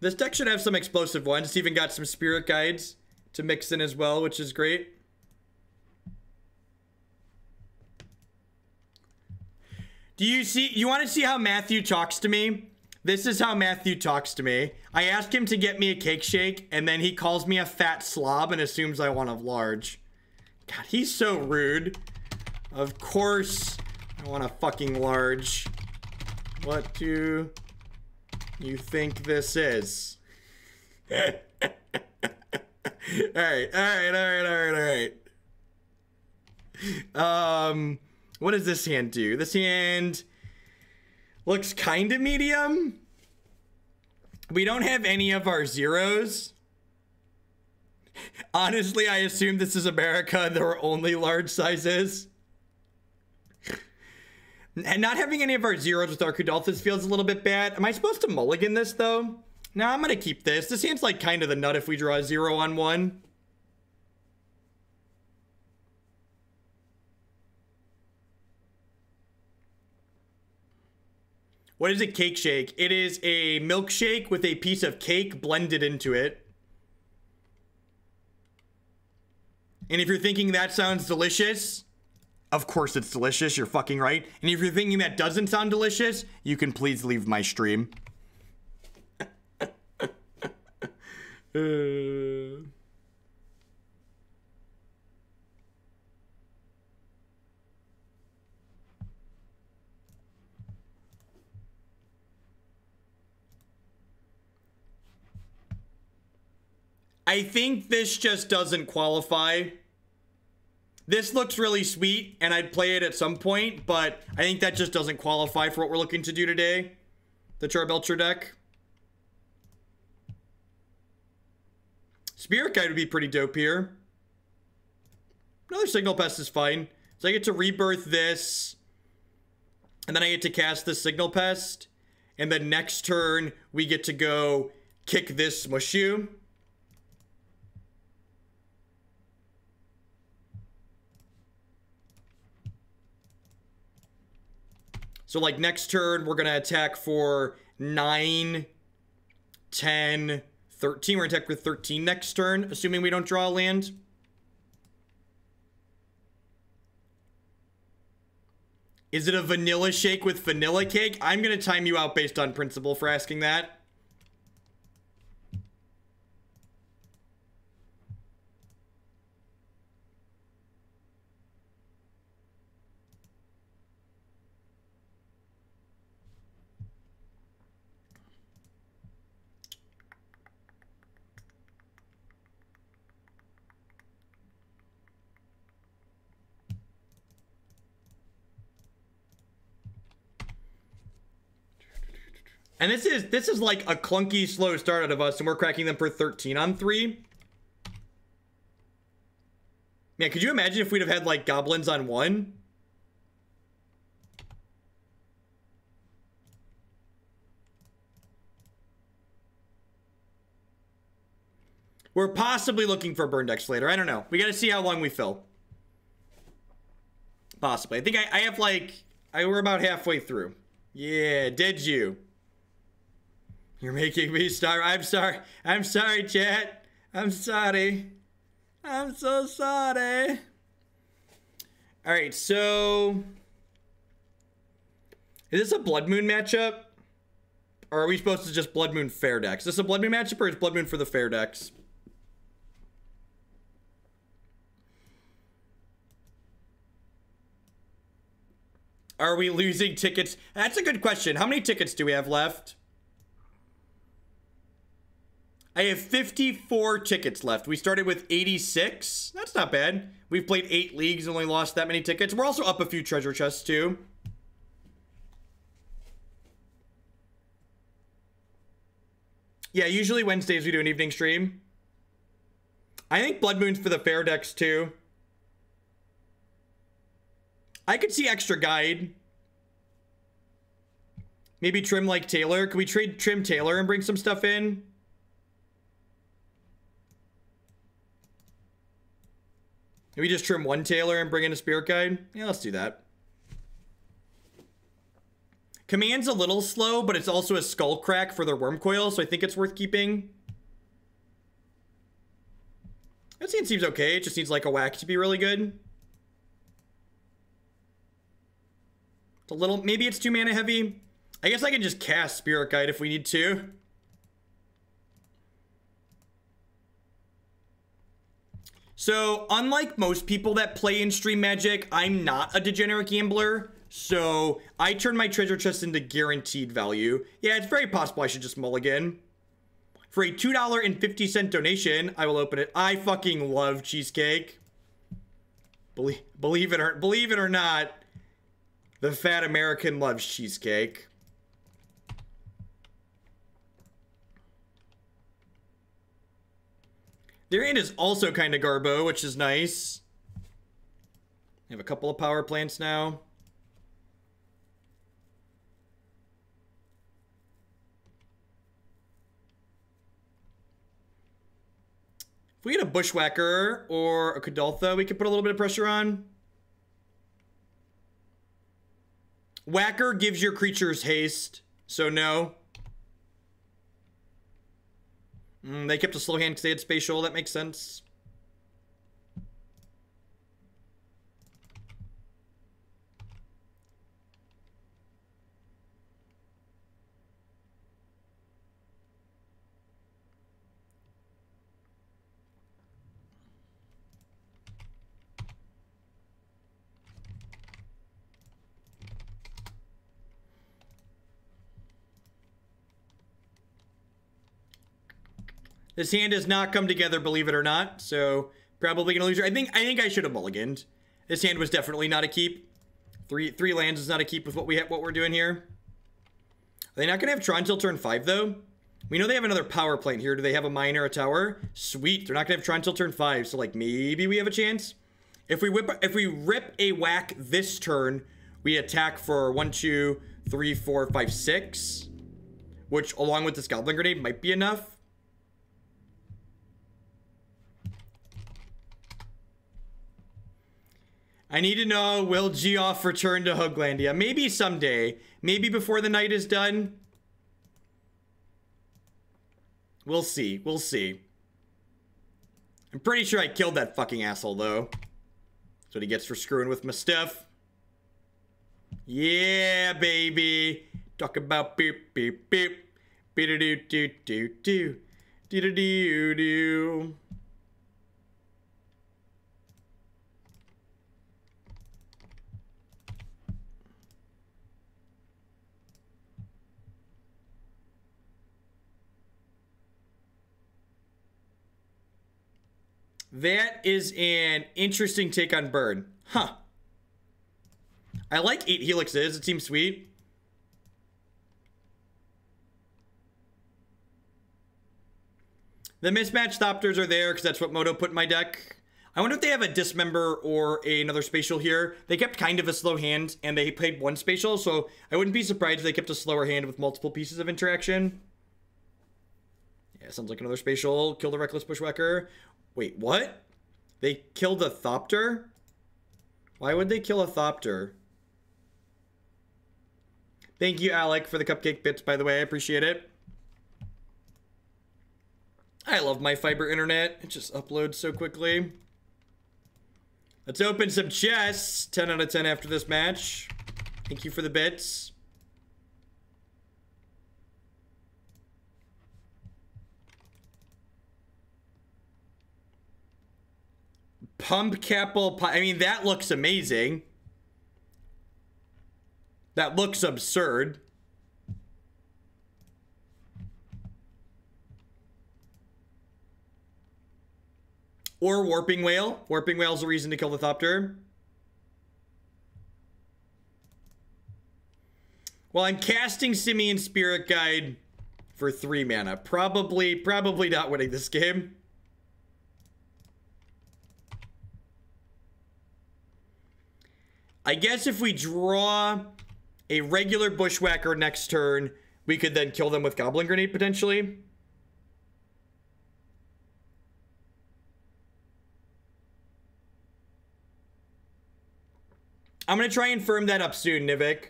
This deck should have some explosive ones. It's even got some spirit guides to mix in as well, which is great. You want to see how Matthew talks to me? This is how Matthew talks to me. I ask him to get me a cake shake, and then he calls me a fat slob and assumes I want a large. God, he's so rude. Of course, I want a fucking large. What do you think this is? Alright. What does this hand do? This hand looks kind of medium. We don't have any of our zeros. Honestly, I assume this is America. There are only large sizes. And not having any of our zeros with our Kuldotha feels a little bit bad. Am I supposed to mulligan this, though? No, I'm going to keep this. This hand's like kind of the nut if we draw a 0 on 1. What is a cake shake? It is a milkshake with a piece of cake blended into it. And if you're thinking that sounds delicious, of course it's delicious. You're fucking right. And if you're thinking that doesn't sound delicious, you can please leave my stream. I think this just doesn't qualify. This looks really sweet, and I'd play it at some point, but I think that just doesn't qualify for what we're looking to do today. The Charbelcher deck. Spirit Guide would be pretty dope here. Another Signal Pest is fine. So I get to rebirth this, and then I get to cast this Signal Pest, and then next turn, we get to go kick this Mushu. So, like, next turn, we're going to attack for 9, 10, 13. We're going to attack with 13 next turn, assuming we don't draw a land. Is it a vanilla shake with vanilla cake? I'm going to time you out based on principle for asking that. And this is like a clunky, slow start out of us, and we're cracking them for 13 on 3. Man, could you imagine if we'd have had, like, goblins on 1? We're possibly looking for a burn decks later. I don't know. We got to see how long we fill. Possibly. I think I have, like... we're about halfway through. Yeah, did you? You're making me start. I'm sorry. I'm sorry, chat. I'm sorry. I'm so sorry. All right, so... is this a Blood Moon matchup? Or are we supposed to just Blood Moon fair decks? Is this a Blood Moon matchup, or is Blood Moon for the fair decks? Are we losing tickets? That's a good question. How many tickets do we have left? I have 54 tickets left. We started with 86. That's not bad. We've played 8 leagues and only lost that many tickets. We're also up a few treasure chests too. Yeah, usually Wednesdays we do an evening stream. I think Blood Moon's for the fair decks too. I could see extra guide. Maybe trim like Taylor. Can we trade trim Taylor and bring some stuff in? Maybe just trim one Taylor and bring in a Spirit Guide? Yeah, let's do that. Command's a little slow, but it's also a skull crack for their worm coil, so I think it's worth keeping. That scene seems okay. It just needs like a whack to be really good. It's a little, maybe it's 2 mana heavy. I guess I can just cast Spirit Guide if we need to. So, unlike most people that play in Stream Magic, I'm not a degenerate gambler. So, I turn my treasure chest into guaranteed value. Yeah, it's very possible I should just mulligan. For a $2.50 donation, I will open it. I fucking love cheesecake. Believe it or not, the fat American loves cheesecake. Their hand is also kind of garbo, which is nice. They have a couple of power plants now. If we get a Bushwhacker or a Kuldotha, we could put a little bit of pressure on. Whacker gives your creatures haste, so no. They kept a slow hand because they had spatial. That makes sense. This hand does not come together, believe it or not. So probably gonna lose. I think I should have mulliganed. This hand was definitely not a keep. Three lands is not a keep with what we're doing here. Are they not gonna have Tron until turn 5 though? We know they have another power plant here. Do they have a mine or a tower? Sweet. They're not gonna have Tron until turn 5. So like maybe we have a chance. If we rip a whack this turn, we attack for 1, 2, 3, 4, 5, 6, which along with this Goblin Grenade might be enough. I need to know, will Geoff return to Hooglandia? Maybe someday. Maybe before the night is done. We'll see. We'll see. I'm pretty sure I killed that fucking asshole, though. That's what he gets for screwing with my stuff. Yeah, baby. Talk about beep, beep, beep. Be-do-do-do-do-do. Do-do-do-do. That is an interesting take on Burn. Huh. I like 8 helixes. It seems sweet. The mismatched Thopters are there because that's what Moto put in my deck. I wonder if they have a Dismember or another spatial here. They kept kind of a slow hand and they played 1 spatial, so I wouldn't be surprised if they kept a slower hand with multiple pieces of interaction. Yeah, sounds like another spatial. Kill the Reckless Bushwhacker. Wait, what? They killed a Thopter? Why would they kill a Thopter? Thank you, Alec, for the cupcake bits, by the way. I appreciate it. I love my fiber internet. It just uploads so quickly. Let's open some chests. 10 out of 10 after this match. Thank you for the bits. Pump Capel. I mean, that looks amazing. That looks absurd. Or Warping Whale. Warping Whale's a reason to kill the Thopter. Well, I'm casting Simian Spirit Guide for 3 mana. Probably not winning this game. I guess if we draw a regular Bushwhacker next turn, we could then kill them with Goblin Grenade, potentially. I'm going to try and firm that up soon, Nivik.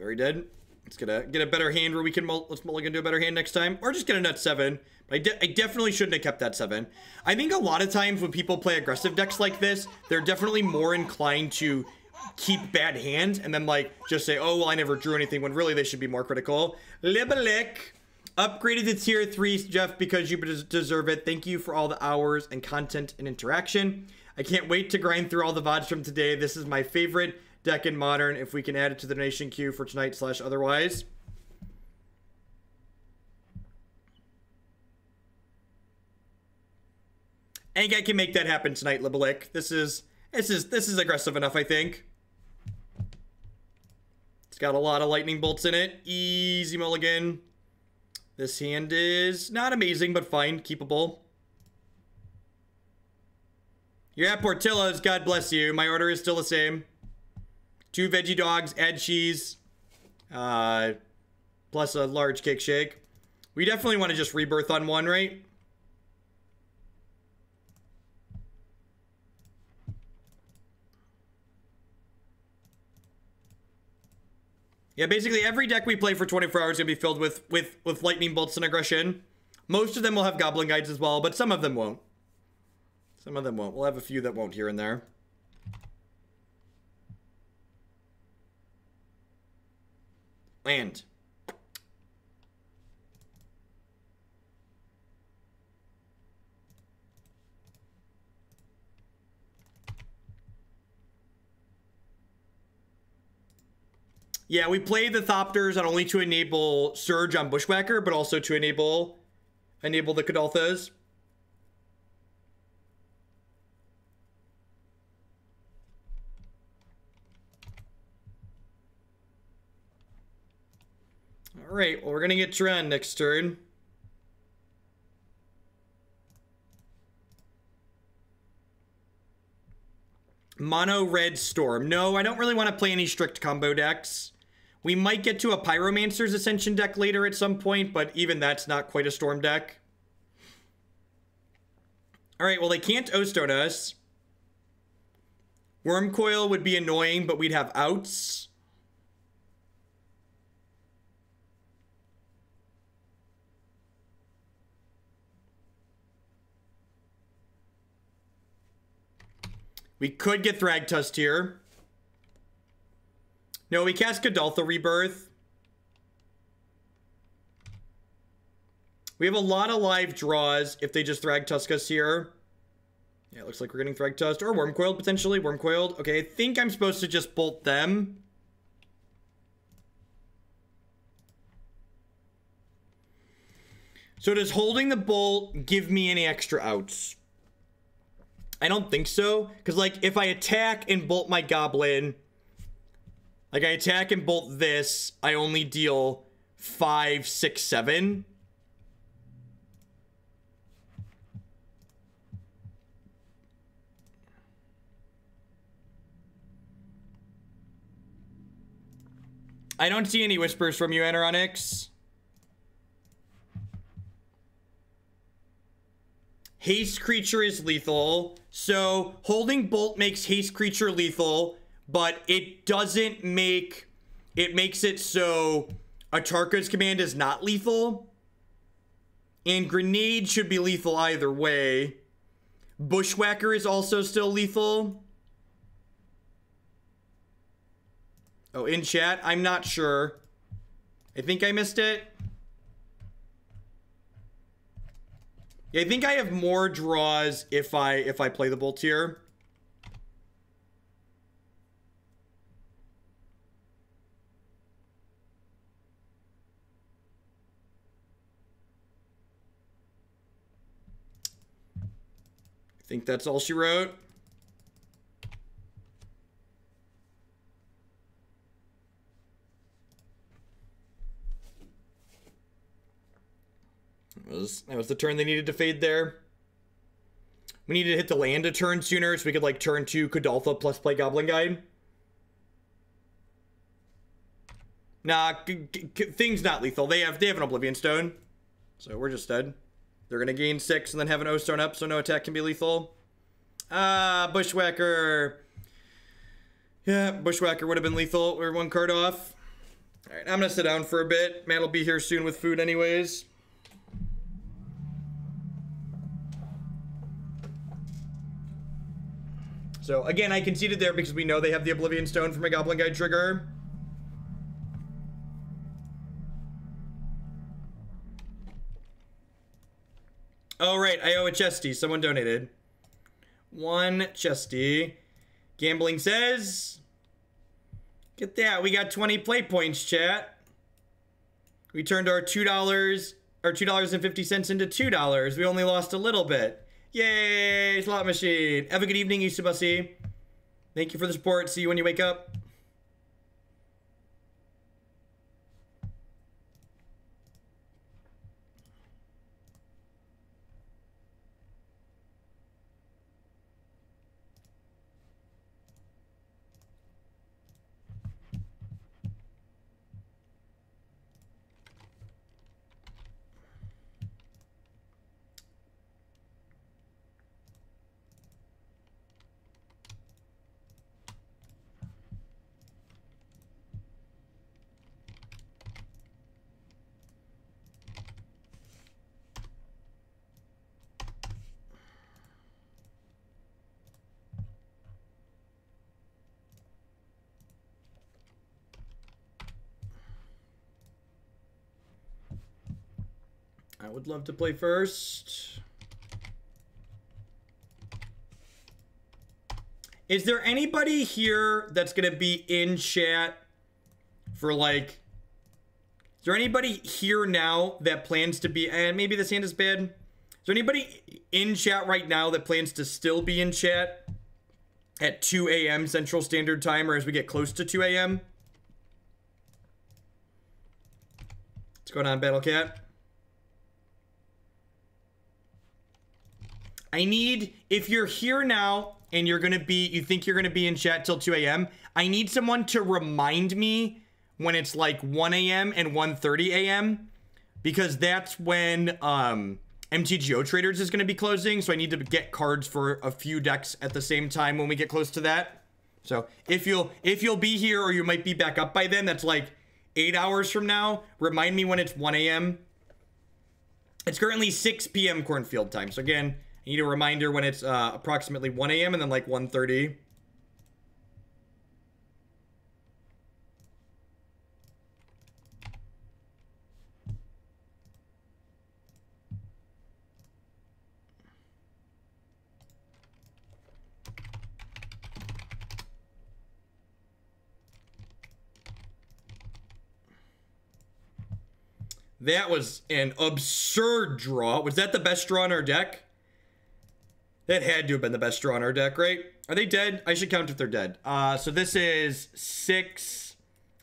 very dead. Let's get a better hand where we can let's mulligan to a better hand next time, or just get a nut 7. But I definitely shouldn't have kept that 7. I think a lot of times when people play aggressive decks like this, they're definitely more inclined to keep bad hands and then like just say, oh well, I never drew anything, when really they should be more critical. Libelic upgraded to tier 3, Jeff, because you deserve it. Thank you for all the hours and content and interaction. I can't wait to grind through all the VODs from today. This is my favorite deck in Modern. If we can add it to the donation queue for tonight / otherwise. I think I can make that happen tonight, Libelic. This is aggressive enough, I think. It's got a lot of lightning bolts in it. Easy mulligan. This hand is not amazing, but fine. Keepable. You're at Portillo's. God bless you. My order is still the same. 2 veggie dogs, add cheese, plus a large cake shake. We definitely want to just rebirth on 1, right? Yeah, basically every deck we play for 24 hours is going to be filled with lightning bolts and aggression. Most of them will have goblin guides as well, but some of them won't. Some of them won't. We'll have a few that won't here and there. Land. Yeah, we play the Thopters not only to enable Surge on Bushwhacker, but also to enable the Kuldolthas. Alright, well, we're gonna get Tren next turn. Mono Red Storm. No, I don't really want to play any strict combo decks. We might get to a Pyromancer's Ascension deck later at some point, but even that's not quite a Storm deck. Alright, well, they can't O-Stone us. Wormcoil would be annoying, but we'd have outs. We could get Thragtusk here. No, we cast Kuldotha Rebirth. We have a lot of live draws if they just Thragtusk us here. Yeah, it looks like we're getting Thragtusked. Or Wormcoiled, potentially. Wormcoiled. Okay, I think I'm supposed to just bolt them. So does holding the bolt give me any extra outs? I don't think so. Because, like, if I attack and bolt my goblin... Like, I attack and bolt this, I only deal 5, 6, 7. I don't see any whispers from you, Anaronix. Haste creature is lethal. So, holding bolt makes haste creature lethal. But it doesn't make... It makes it so Atarka's command is not lethal. And Grenade should be lethal either way. Bushwhacker is also still lethal. Oh, in chat? I'm not sure. I think I missed it. Yeah, I think I have more draws if I play the bolt here. I think that's all she wrote. That was the turn they needed to fade there. We needed to hit the land a turn sooner so we could like turn 2 Kuldotha plus play Goblin Guide. Nah, thing's not lethal. They have an Oblivion Stone. So we're just dead. They're gonna gain 6 and then have an O-Stone up so no attack can be lethal. Bushwhacker. Yeah, Bushwhacker would have been lethal. We're 1 card off. All right, I'm gonna sit down for a bit. Matt will be here soon with food anyways. So again, I conceded there because we know they have the Oblivion Stone for my Goblin Guide trigger. Oh, right, I owe a chesty. Someone donated. 1 chesty. Gambling says... Get that, we got 20 play points, chat. We turned our $2, or $2.50 into $2. We only lost a little bit. Yay, slot machine. Have a good evening, Isubasi. Thank you for the support. See you when you wake up. I would love to play first. Is there anybody here that's gonna be in chat for like... Is there anybody here now that plans to be... And maybe this hand is bad. Is there anybody in chat right now that plans to still be in chat at 2 a.m. Central Standard Time or as we get close to 2 a.m.? What's going on, Battlecat? I need, if you're here now and you're gonna be, you think you're gonna be in chat till 2 a.m., I need someone to remind me when it's like 1 a.m. and 1:30 a.m. because that's when MTGO Traders is gonna be closing, so I need to get cards for a few decks at the same time when we get close to that. So if you'll be here or you might be back up by then, that's like 8 hours from now. Remind me when it's 1 a.m. It's currently 6 p.m. Cornfield time, so again, I need a reminder when it's approximately 1 a.m. and then like 1:30. That was an absurd draw. Was that the best draw in our deck? That had to have been the best draw in our deck, right? Are they dead? I should count if they're dead. So this is 6,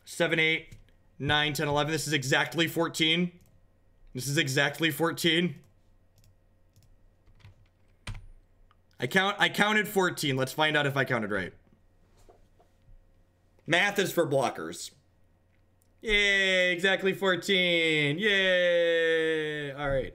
7, 8, 9, 10, 11. This is exactly 14. This is exactly 14. I counted 14. Let's find out if I counted right. Math is for blockers. Yay, exactly 14. Yay. All right.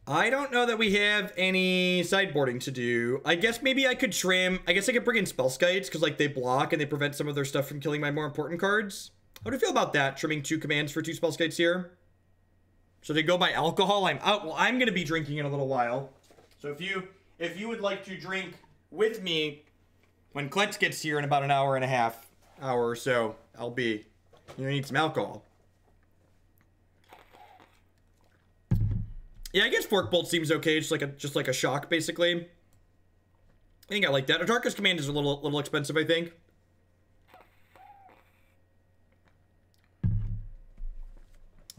I don't know that we have any sideboarding to do. I guess maybe I could trim. I guess I could bring in Spellskites because like they block and they prevent some of their stuff from killing my more important cards. How do you feel about that? Trimming 2 commands for 2 Spellskites here. So they go by alcohol. I'm out. Well, I'm going to be drinking in a little while. So if you would like to drink with me when Klutz gets here in about an hour and a half, hour or so, I'll be. You need some alcohol. Yeah, I guess Fork Bolt seems okay. Just like a shock, basically. I think I like that. Atarka's command is a little expensive, I think.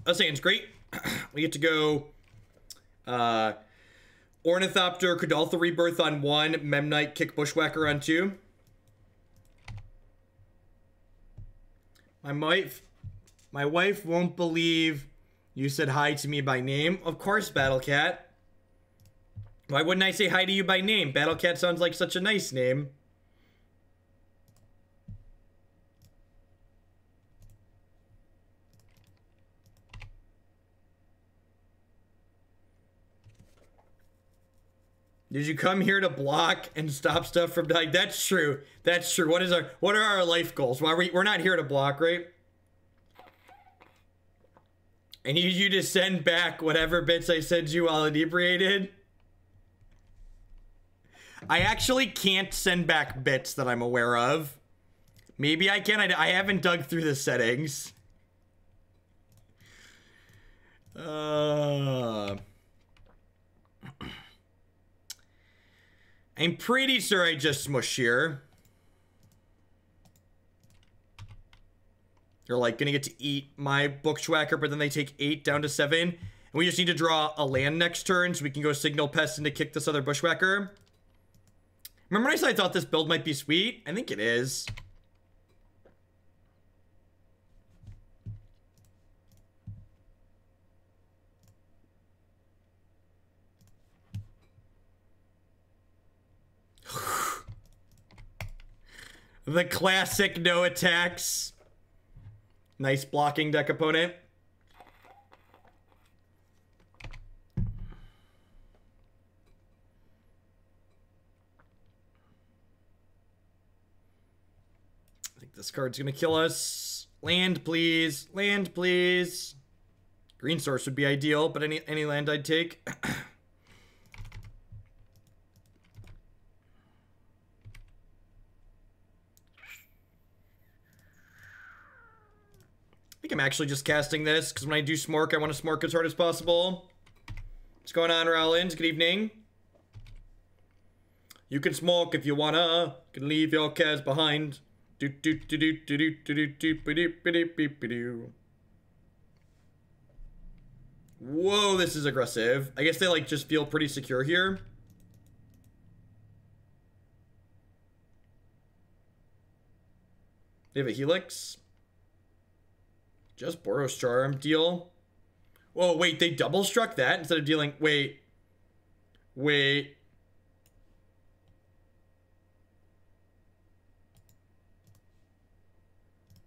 That sounds great. We get to go Ornithopter, Kuldotha Rebirth on 1, Memnite, Kick Bushwhacker on 2. My wife won't believe you said hi to me by name. Of course, Battlecat. Why wouldn't I say hi to you by name? Battlecat sounds like such a nice name. Did you come here to block and stop stuff from dying? That's true. That's true. What are our life goals? Why we're not here to block, right? I need you to send back whatever bits I sent you while inebriated. I actually can't send back bits that I'm aware of. Maybe I can. I haven't dug through the settings. I'm pretty sure I just smushed here. They're like gonna get to eat my Bushwhacker, but then they take 8 down to 7. And we just need to draw a land next turn so we can go Signal Pest and to kick this other Bushwhacker. Remember when I said I thought this build might be sweet? I think it is. The classic no attacks. Nice blocking deck opponent. I think this card's gonna kill us. Land, please. Land, please. Green source would be ideal, but any land I'd take. I think I'm actually just casting this because when I do smork, I want to smork as hard as possible. What's going on, Rollins? Good evening. You can smork if you wanna. You can leave your cares behind. Do do do do do do do do do do do. Whoa, this is aggressive. I guess they like just feel pretty secure here. They have a Helix. Just Boros Charm. Deal. Whoa, wait, they double struck that instead of dealing... Wait. Wait.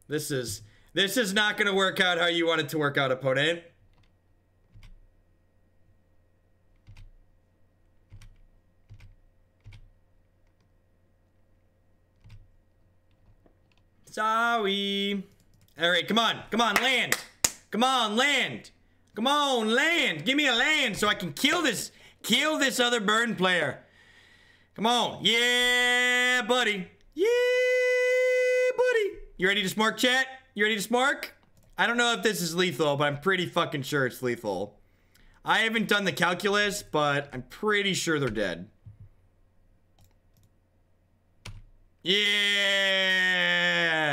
This is not going to work out how you want it to work out, opponent. Sorry. All right, come on. Come on, land. Come on, land. Come on, land. Give me a land so I can kill this other burn player. Come on. Yeah, buddy. Yeah, buddy. You ready to smork, chat? You ready to smork? I don't know if this is lethal, but I'm pretty fucking sure it's lethal. I haven't done the calculus, but I'm pretty sure they're dead. Yeah!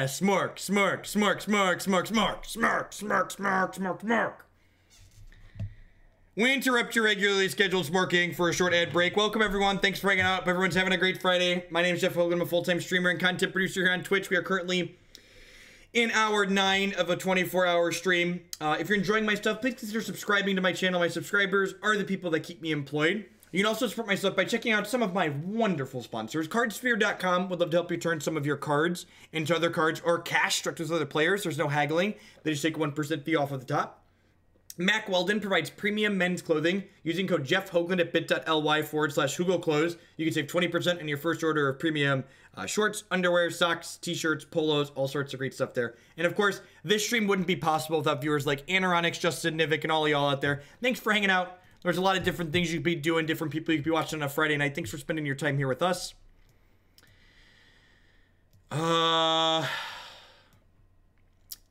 Smork, smork, smork, smork, smork, smork, smork, smork, smork, smork, smork. We interrupt your regularly scheduled smorking for a short ad break. Welcome, everyone. Thanks for hanging out. Hope everyone's having a great Friday. My name is Jeff Hogan. I'm a full-time streamer and content producer here on Twitch. We are currently in hour 9 of a 24-hour stream. If you're enjoying my stuff, please consider subscribing to my channel. My subscribers are the people that keep me employed. You can also support my stuff by checking out some of my wonderful sponsors. Cardsphere.com would love to help you turn some of your cards into other cards or cash struck with other players. There's no haggling. They just take 1% fee off of the top. Mack Weldon provides premium men's clothing. Using code Jeff Hoagland at bit.ly/HugoClothes, you can save 20% on your first order of premium shorts, underwear, socks, t-shirts, polos, all sorts of great stuff there. And of course, this stream wouldn't be possible without viewers like Anaronix, Justin Nivik, and all y'all out there. Thanks for hanging out. There's a lot of different things you could be doing, different people you could be watching on a Friday night. Thanks for spending your time here with us.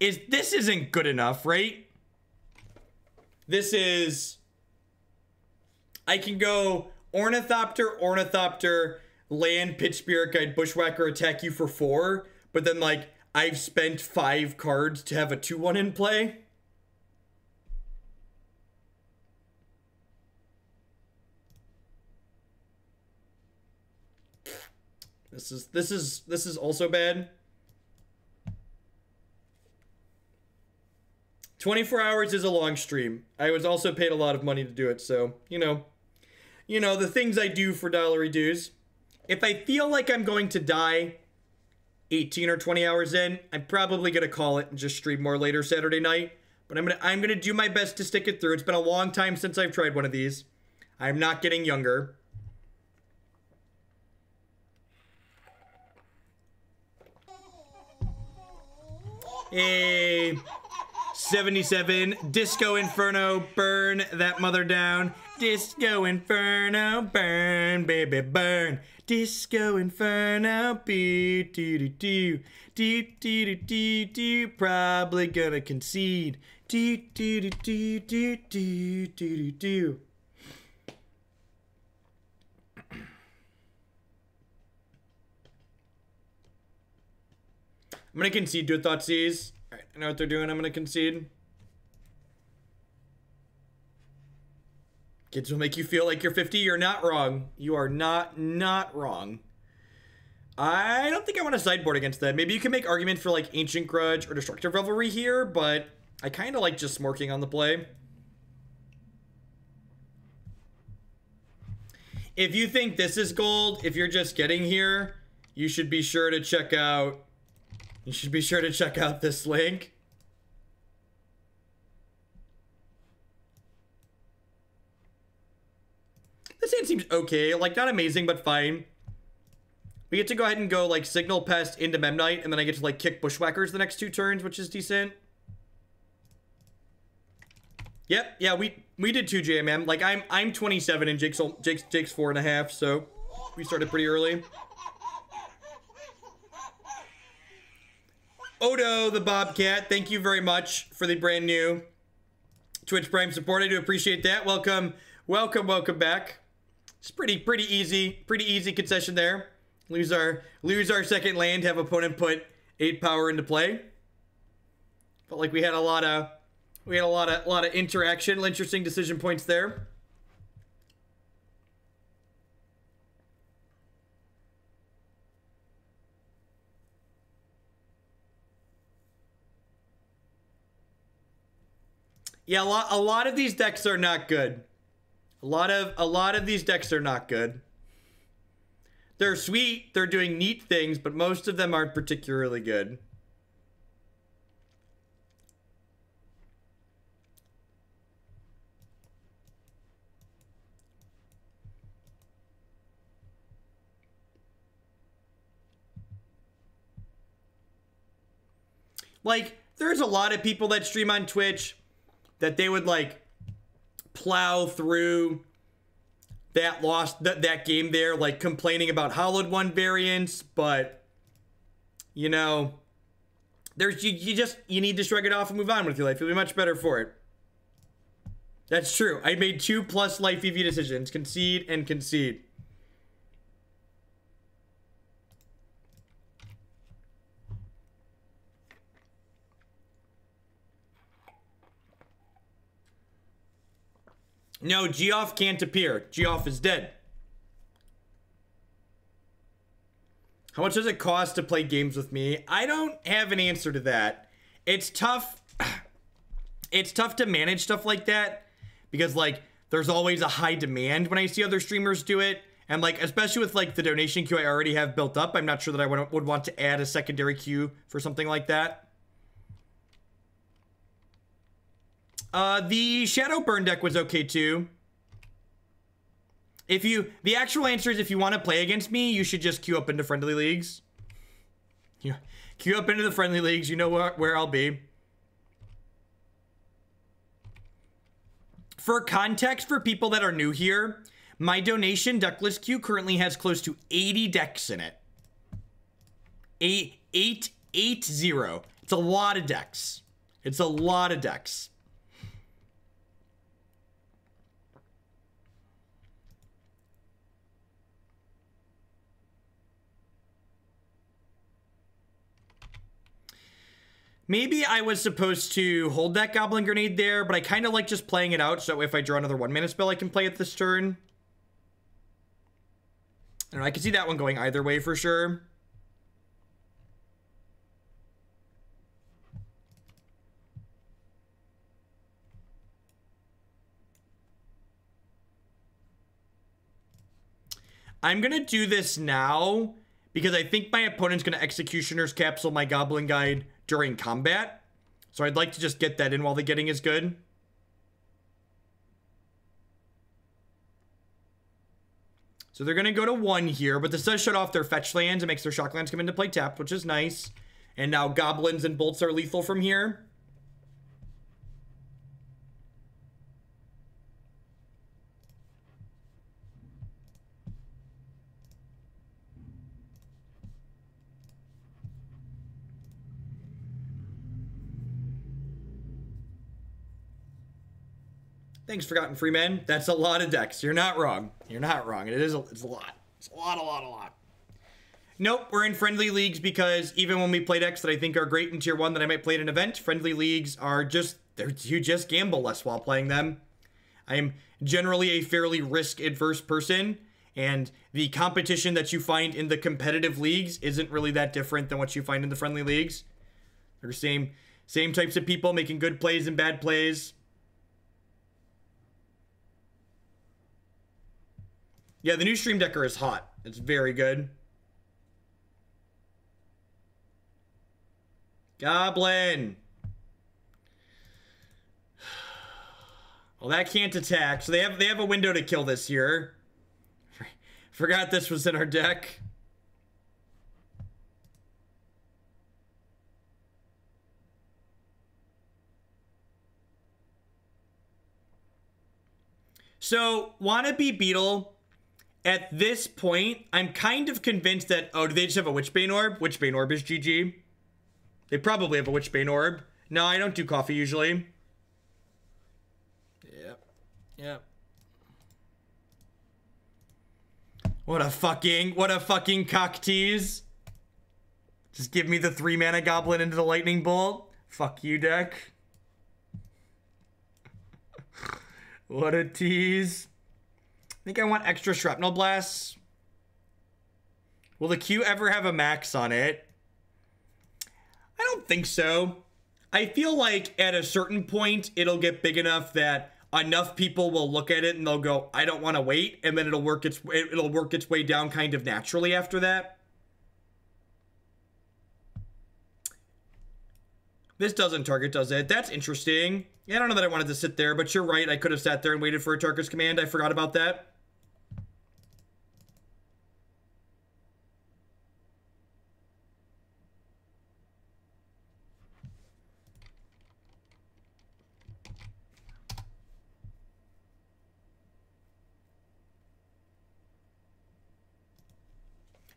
This isn't good enough, right? This is... I can go Ornithopter, Ornithopter, land, Pitch Spirit Guide, Bushwhacker, attack you for 4, but then, like, I've spent 5 cards to have a 2-1 in play. This is also bad. 24 hours is a long stream. I was also paid a lot of money to do it, so, you know, the things I do for dollary dues. If I feel like I'm going to die 18 or 20 hours in, I'm probably going to call it and just stream more later Saturday night. But I'm going to do my best to stick it through. It's been a long time since I've tried one of these. I'm not getting younger. A 77. Disco Inferno, burn that mother down. Disco Inferno, burn, baby, burn. Disco Inferno, be do do do do do do do. Probably gonna concede. Do do do do do do do do. I'm gonna concede to a Thoughtseize. Alright, I know what they're doing. I'm gonna concede. Kids will make you feel like you're 50. You're not wrong. You are not wrong. I don't think I want to sideboard against that. Maybe you can make arguments for like Ancient Grudge or Destructive Revelry here, but I kind of like just smorking on the play. If you think this is gold, if you're just getting here, you should be sure to check out this link. This hand seems okay, like not amazing, but fine. We get to go ahead and go like Signal Pest into Memnite, and then I get to like kick Bushwhackers the next 2 turns, which is decent. Yep, yeah, we did 2 JMM. Like I'm 27 and Jake's 4.5, so we started pretty early. Odo the Bobcat, thank you very much for the brand new Twitch Prime support. I do appreciate that. Welcome back. It's pretty easy concession there. Lose our second land, have opponent put 8 power into play. Felt like we had a lot of interaction, interesting decision points there. Yeah, a lot of these decks are not good. A lot of these decks are not good. They're sweet, they're doing neat things, but most of them aren't particularly good. Like, there's a lot of people that stream on Twitch that they would like plow through that game there, like complaining about Hollowed One variants, but you know, there's you need to shrug it off and move on with your life. You'll be much better for it. That's true. I made 2+ life EV decisions. Concede and concede. No, Geoff can't appear. Geoff is dead. How much does it cost to play games with me? I don't have an answer to that. It's tough. It's tough to manage stuff like that because like there's always a high demand when I see other streamers do it. And like, especially with like the donation queue I already have built up, I'm not sure that I would want to add a secondary queue for something like that. The Shadow Burn deck was okay too. The actual answer is if you want to play against me, you should just queue up into friendly leagues. Yeah, queue up into the friendly leagues. You know where I'll be. For context, for people that are new here, my donation decklist queue currently has close to 80 decks in it. 880. It's a lot of decks. It's a lot of decks. Maybe I was supposed to hold that Goblin Grenade there, but I kind of like just playing it out, so if I draw another 1-mana spell, I can play it this turn. I don't know, I can see that one going either way for sure. I'm gonna do this now, because I think my opponent's gonna Executioner's Capsule my Goblin Guide during combat. So I'd like to just get that in while the getting is good. So they're going to go to 1 here, but this does shut off their fetch lands. It makes their shock lands come into play tapped, which is nice. And now goblins and bolts are lethal from here. Thanks, Forgotten Freeman. That's a lot of decks. You're not wrong. You're not wrong. It's a lot. It's a lot. Nope, we're in friendly leagues because even when we play decks that I think are great in tier 1 that I might play at an event, friendly leagues are just, you just gamble less while playing them. I am generally a fairly risk-adverse person, and the competition that you find in the competitive leagues isn't really that different than what you find in the friendly leagues. They're same types of people making good plays and bad plays. Yeah, the new Stream Decker is hot. It's very good. Goblin. Well, that can't attack. So they have a window to kill this here. Forgot this was in our deck. So, Wannabe Beetle, at this point, I'm kind of convinced that, oh, do they just have a Witchbane Orb? Witchbane Orb is GG. They probably have a Witchbane Orb. No, I don't do coffee usually. Yep. What a fucking cock tease. Just give me the 3-mana goblin into the lightning bolt. Fuck you, deck. What a tease. I think I want extra Shrapnel Blasts. Will the queue ever have a max on it? I don't think so. I feel like at a certain point, it'll get big enough that enough people will look at it and they'll go, I don't want to wait. And then it'll work its way down kind of naturally after that. This doesn't target, does it? That's interesting. Yeah, I don't know that I wanted to sit there, but you're right. I could have sat there and waited for Atarka's command. I forgot about that.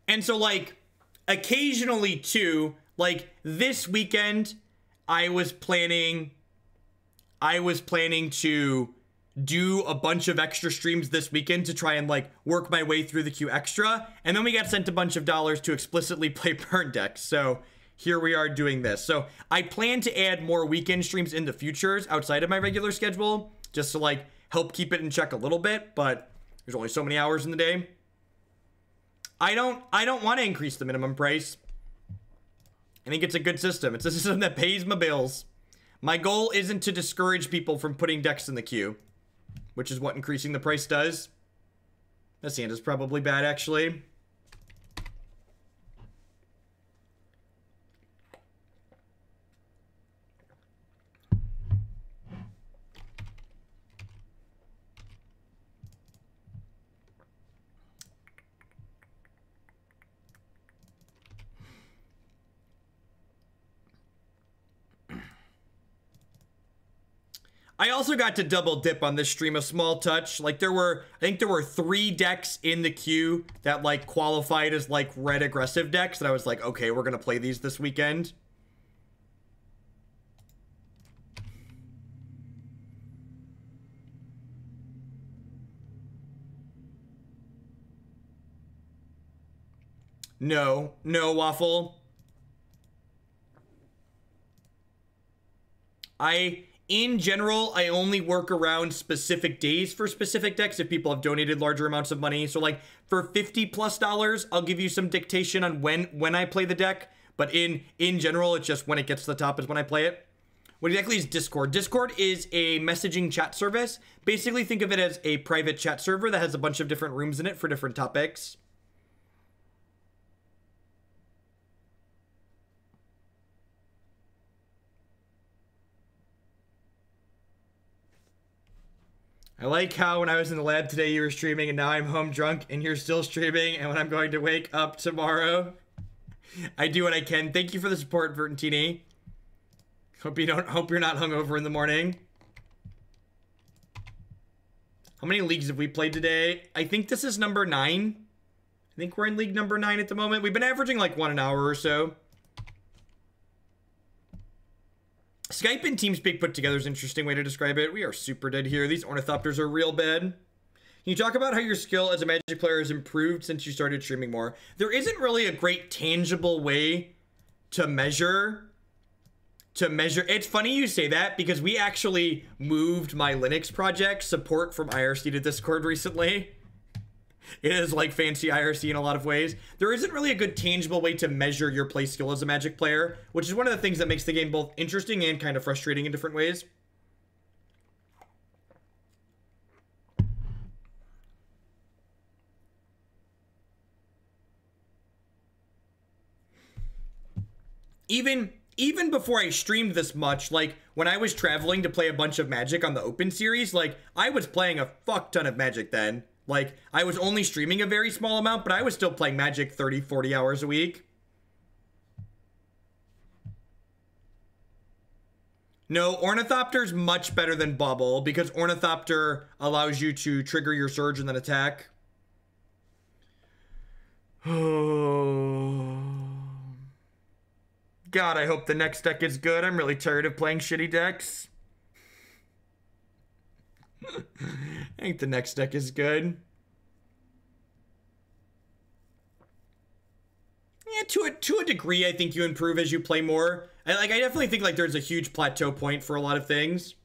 And so, like, occasionally, too, like, this weekend, I was planning to do a bunch of extra streams this weekend to try and, like, work my way through the queue extra. And then we got sent a bunch of dollars to explicitly play burn decks. So here we are doing this. So I plan to add more weekend streams in the futures outside of my regular schedule, just to, like, help keep it in check a little bit. But there's only so many hours in the day. I don't want to increase the minimum price. I think it's a good system. It's a system that pays my bills. My goal isn't to discourage people from putting decks in the queue, which is what increasing the price does. This hand is probably bad, actually. I also got to double dip on this stream, a small touch. Like, I think there were 3 decks in the queue that, like, qualified as, like, red aggressive decks. And I was like, okay, we're gonna play these this weekend. No, Waffle. In general, I only work around specific days for specific decks if people have donated larger amounts of money. So, like, for $50+, I'll give you some dictation on when I play the deck. But in general, it's just when it gets to the top is when I play it. What exactly is Discord? Discord is a messaging chat service. Basically, think of it as a private chat server that has a bunch of different rooms in it for different topics. I like how when I was in the lab today, you were streaming, and now I'm home drunk, and you're still streaming, and when I'm going to wake up tomorrow, I do what I can. Thank you for the support, Vertentini. Hope you're not hungover in the morning. How many leagues have we played today? I think this is number 9. I think we're in league number 9 at the moment. We've been averaging like 1 an hour or so. Skype and TeamSpeak put together is an interesting way to describe it. We are super dead here. These Ornithopters are real bad. Can you talk about how your skill as a Magic player has improved since you started streaming more? There isn't really a great tangible way to measure. It's funny you say that because we actually moved my Linux project support from IRC to Discord recently. It is like fancy IRC in a lot of ways. There isn't really a good tangible way to measure your play skill as a Magic player, which is one of the things that makes the game both interesting and kind of frustrating in different ways. Even before I streamed this much, like when I was traveling to play a bunch of Magic on the Open series, like I was playing a fuck ton of Magic then. Like I was only streaming a very small amount, but I was still playing Magic 30, 40 hours a week. No, Ornithopter's much better than Bubble because Ornithopter allows you to trigger your Surge and then attack. God, I hope the next deck is good. I'm really tired of playing shitty decks. I think the next deck is good. Yeah, to a degree, I think you improve as you play more. I definitely think like there's a huge plateau point for a lot of things.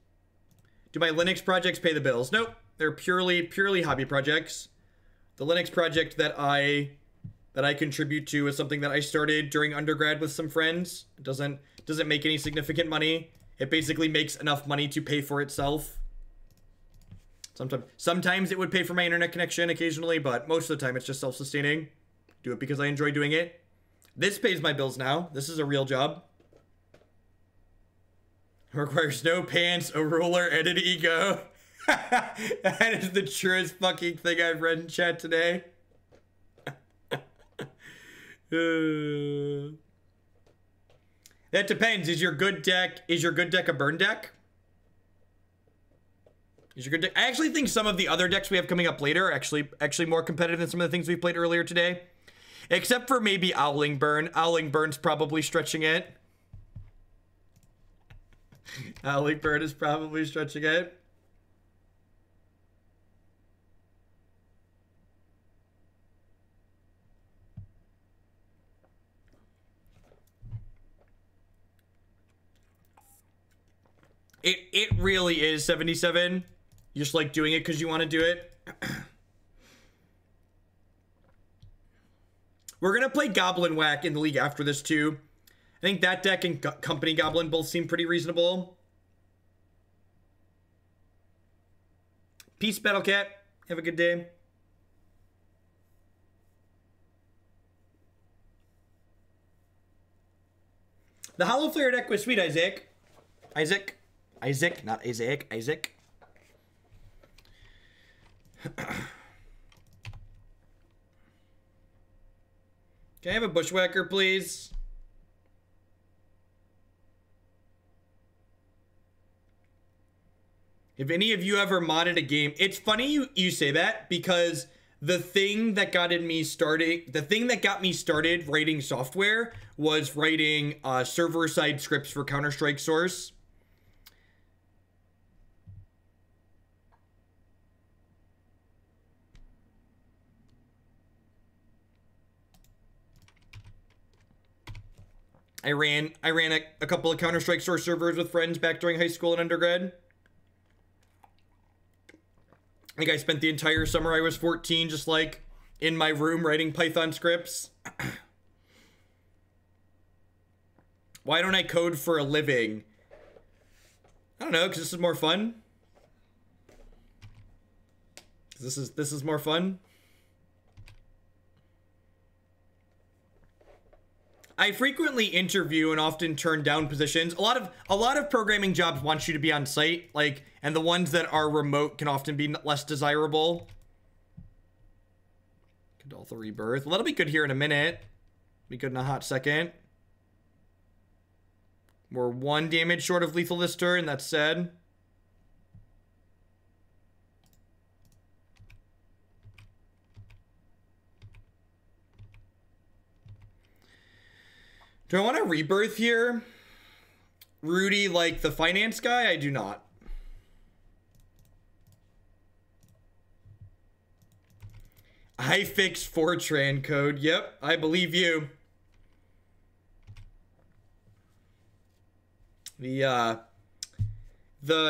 Do my Linux projects pay the bills? Nope. They're purely hobby projects. The Linux project that I contribute to is something that I started during undergrad with some friends. It doesn't make any significant money. It basically makes enough money to pay for itself. Sometimes it would pay for my internet connection occasionally, but most of the time it's just self-sustaining. Do it because I enjoy doing it. This pays my bills now. This is a real job. It requires no pants, a ruler, and an ego. That is the truest fucking thing I've read in chat today. That depends. Is your good deck a burn deck? Is your good deck? I actually think some of the other decks we have coming up later are actually more competitive than some of the things we played earlier today. Except for maybe Owling Burn. Owling Burn's probably stretching it. Owling Burn is probably stretching it. It really is 77. You just like doing it because you want to do it. We're going to play Goblin Whack in the league after this too. I think that deck and Company Goblin both seem pretty reasonable. Peace, Battlecat. Have a good day. The Hollow Flare deck was sweet, Isaac. Isaac, not Isaac. Isaac. Can I have a Bushwhacker, please? If any of you ever modded a game, it's funny you say that because the thing that got me started writing software was writing server-side scripts for Counter-Strike Source. I ran a couple of Counter-Strike Source servers with friends back during high school and undergrad. I think I spent the entire summer I was 14 just like in my room writing Python scripts. Why don't I code for a living? I don't know, because this is more fun. This is more fun. I frequently interview and often turn down positions. A lot of programming jobs want you to be on site, like, and the ones that are remote can often be less desirable. Kuldotha Rebirth. Well, that'll be good here in a minute. Be good in a hot second. We're 1 damage short of lethal this turn, that said. Do I want a rebirth here? Rudy, like the finance guy? I do not. I fixed Fortran code. Yep, I believe you. The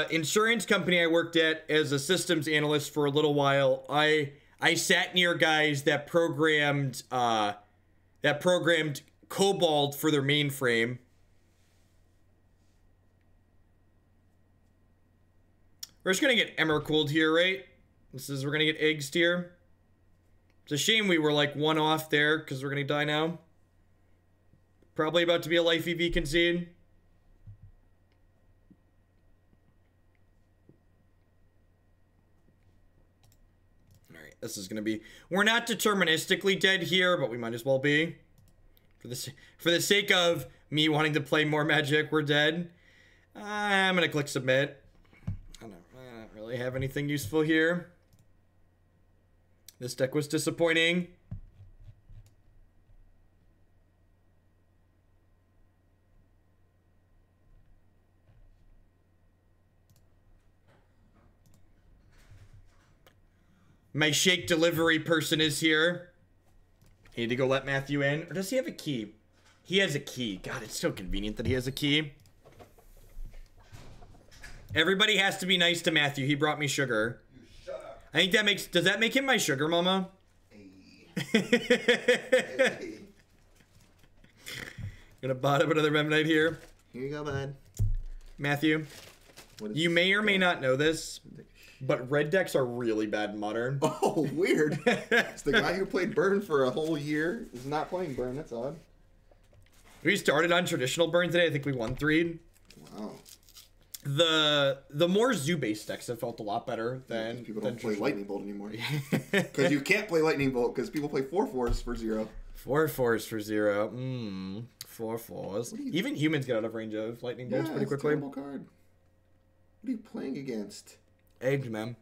insurance company I worked at as a systems analyst for a little while, I sat near guys that programmed Cobalt for their mainframe. We're just gonna get Emmercooled here, right? We're gonna get eggs here. It's a shame we were like 1 off there because we're gonna die now. Probably about to be a life EV concede. Alright, this is gonna be... We're not deterministically dead here, but we might as well be. For the sake of me wanting to play more Magic, we're dead. I'm gonna click submit. I don't really have anything useful here. This deck was disappointing. My shake delivery person is here. I need to go let Matthew in. Or does he have a key? He has a key. God, it's so convenient that he has a key. Everybody has to be nice to Matthew. He brought me sugar. You shut up. I think that makes... Does that make him my sugar mama? Hey. Gonna bottom another Memnite here. Here you go, bud. Matthew, you may or may not know this, but red decks are really bad in Modern. Oh, weird. It's the guy who played Burn for a whole year is not playing Burn. That's odd. We started on traditional Burn today. I think we won 3. Wow. The more zoo-based decks have felt a lot better than... People don't play Lightning Bolt anymore. Because you can't play Lightning Bolt because people play 4/4s for 0. 4/4s for 0. 4/4s. Even humans get out of range of Lightning Bolts pretty quickly. Terrible card. What are you playing against? Eggs, man.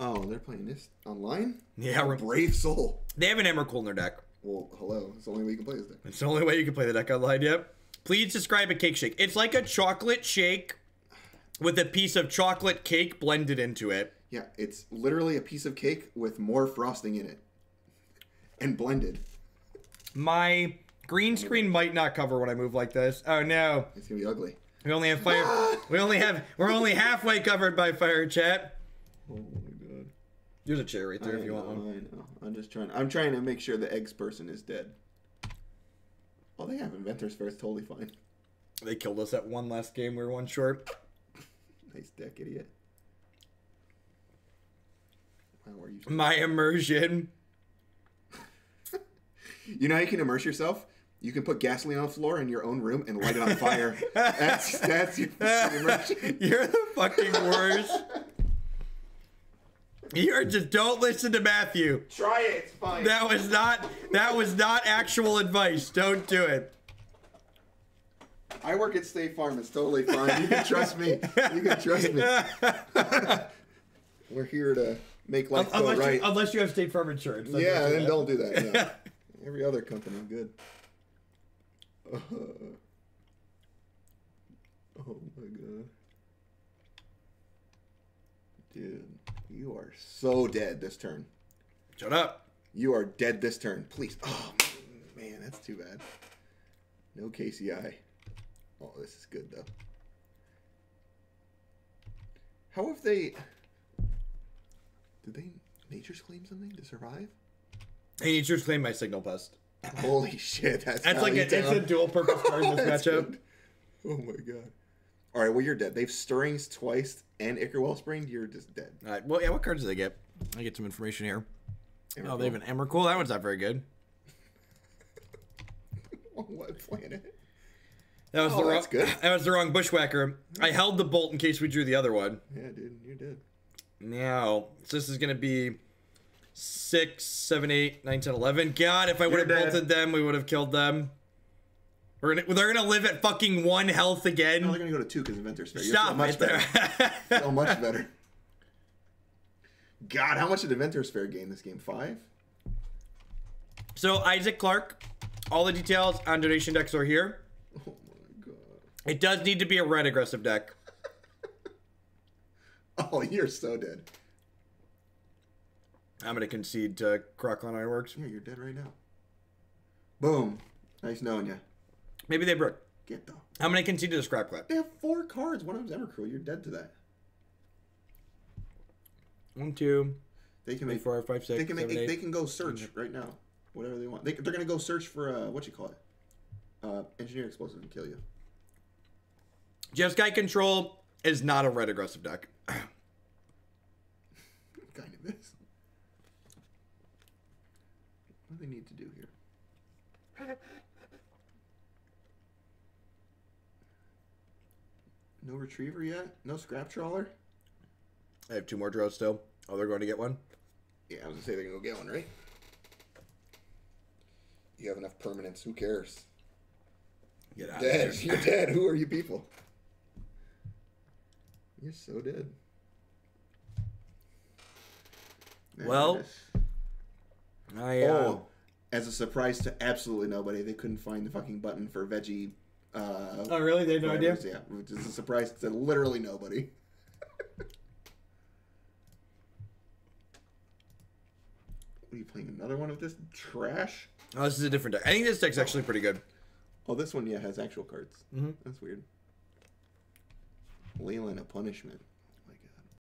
Oh, they're playing this online? Yeah. Brave Soul. They have an Emmercool in their deck. Well, hello. It's the only way you can play this deck. It's the only way you can play the deck online, yep. Please describe a cake shake. It's like a chocolate shake with a piece of chocolate cake blended into it. Yeah, it's literally a piece of cake with more frosting in it. And blended. My green screen might not cover when I move like this. Oh no. It's gonna be ugly. We only have fire. We're only halfway covered by fire, chat. Oh my god. There's a chair right there if you want one. I know. I'm trying to make sure the eggs person is dead. Oh, they have Inventor's Fair. It's totally fine. They killed us at 1 last game. We were 1 short. Nice deck, idiot. Wow, are you... My immersion. You know how you can immerse yourself? You can put gasoline on the floor in your own room and light it on fire. That's your immersion. You're the fucking worst. You're just... Don't listen to Matthew. Try it. It's fine. That was not actual advice. Don't do it. I work at State Farm. It's totally fine. You can trust me. You can trust me. We're here to make life go right. Unless you have State Farm insurance. Yeah, then don't do that. Yeah. Every other company, good. Oh my god. Dude, you are so dead this turn. Shut up. You are dead this turn. Please. Oh, man, that's too bad. No KCI. Oh, this is good, though. How have they... Did they Nature's Claim something to survive? Hey, Nature's Claim my Signal Pest. Holy shit, that's like it's a dual purpose card in this matchup. Good. Oh my god. Alright, well, you're dead. They've Stirrings twice and Ichor Wellspring. You're just dead. Alright, well, yeah, what cards do they get? I get some information here. Oh, they have an Emmercool. That one's not very good. On what planet? That was that's good. That was the wrong Bushwhacker. I held the bolt in case we drew the other one. Yeah, dude, you're dead. Now, so this is going to be 6, 7, 8, 9, 10, 11. God, if I would have bolted them, we would have killed them. They're gonna live at fucking 1 health again. No, they're gonna go to 2 because Inventor's Fair. Stop much better. So much better. God, how much did Inventor's Fair gain this game? 5? So Isaac Clarke, all the details on donation decks are here. Oh my god. It does need to be a red aggressive deck. Oh, you're so dead. I'm gonna concede to Crocklin Ironworks. Yeah, you're dead right now. Boom. Nice knowing you. Maybe they broke. Get the. I'm gonna concede to the Scrap Clap. They have 4 cards. One of them's Evercruel. You're dead to that. 1, 2, they can make 4, 5, 6. They can make. 7, 8. They can go search right now. Whatever they want. They're gonna go search for what you call it, engineer explosive and kill you. Jeskai Control is not a red aggressive deck. Kind of is. What do they need to do here? No retriever yet? No scrap trawler? I have 2 more draws still. Oh, they're going to get one? Yeah, I was gonna say they're gonna go get one, right? You have enough permanents. Who cares? Get out Dead. of You're dead. Who are you people? You're so dead. Well, as a surprise to absolutely nobody, they couldn't find the fucking button for veggie. Oh, really? They had no idea? Yeah, which is a surprise to literally nobody. What are you playing? Another one of this trash? Oh, this is a different deck. I think this deck's actually pretty good. Oh, this one, yeah, has actual cards. Mm-hmm. That's weird. Leyland, a punishment.